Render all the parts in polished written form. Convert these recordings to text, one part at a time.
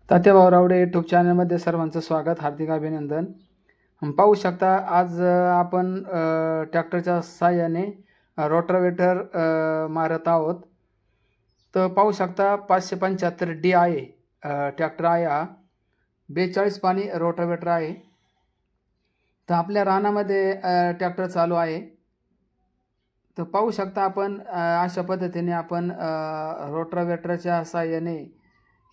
तात्याभाऊ Rowdy YouTube चॅनलमध्ये सर्वांचं स्वागत, हार्दिक अभिनंदन. पाहू शकता आज आपण ट्रॅक्टरच्या साहाय्याने रोटावेटर मारत आहोत. तर पाहू शकता 575D आहे ट्रॅक्टर आहे हा. 42 पाणी रोटावेटर आहे. तर आपल्या रानामध्ये ट्रॅक्टर चालू आहे. तर पाहू शकता आपण अशा पद्धतीने आपण रोटावेटरच्या साहाय्याने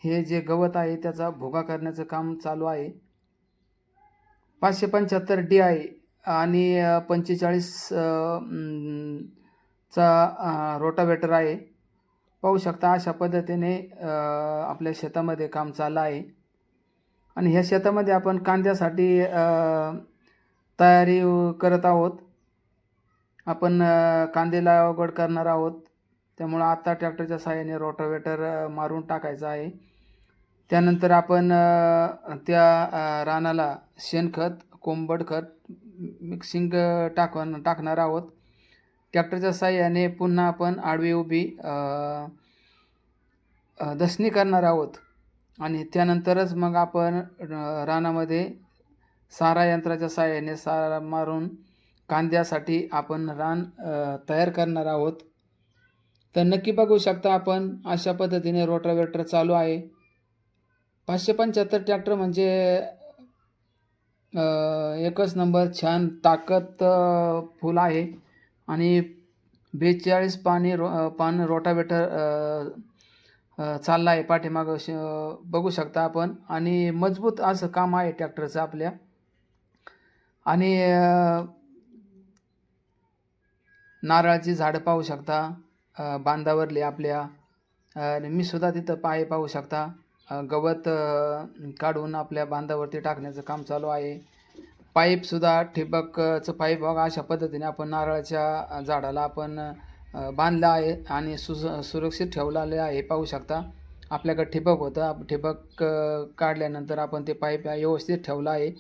हे जे गवत आहे त्याचा भुगा करण्याचं काम चालू आहे. 575D आहे आणि 45 चा रोटावेटर आहे. पाहू शकता अशा पद्धतीने आपल्या शेतामध्ये काम चाललं आहे. आणि ह्या शेतामध्ये आपण कांद्यासाठी तयारी करत आहोत. आपण कांदे लागवड करणार आहोत. त्यामुळं आता ट्रॅक्टरच्या साहाय्याने रोटावेटर मारून टाकायचं आहे. त्यानंतर आपण त्या रानाला शेणखत, कोंबड खत मिक्सिंग टाकणार आहोत. ट्रॅक्टरच्या साहाय्याने पुन्हा आपण आडवी उभी दसणी करणार आहोत आणि त्यानंतरच मग आपण रानामध्ये सारा यंत्राच्या साहाय्याने सारा मारून कांद्यासाठी आपण रान तयार करणार आहोत. तर नक्की बघू शकता आपण अशा पद्धतीने रोटावेटर चालू आहे. 575 ट्रॅक्टर म्हणजे एकच नंबर, छान ताकद फुल आहे. आणि 42 पान रोटावेटर चालला आहे पाठीमागं बघू शकता आपण. आणि मजबूत असं काम आहे ट्रॅक्टरचं आपल्या. आणि नारळाची झाडं पाहू शकता बांधावरली आपल्या. आणि मी सुद्धा तिथं पाहू शकता गवत काढून आपल्या बांधावरती टाकण्याचं काम चालू आहे. पाईपसुद्धा ठिबकचं पाईप बघा अशा पद्धतीने आपण नारळाच्या झाडाला आपण बांधलं आहे आणि सुरक्षित ठेवलेलं आहे. पाहू शकता आपल्याकडे ठिबक होतं. ठिबक काढल्यानंतर आपण ते पाईप व्यवस्थित ठेवलं आहे.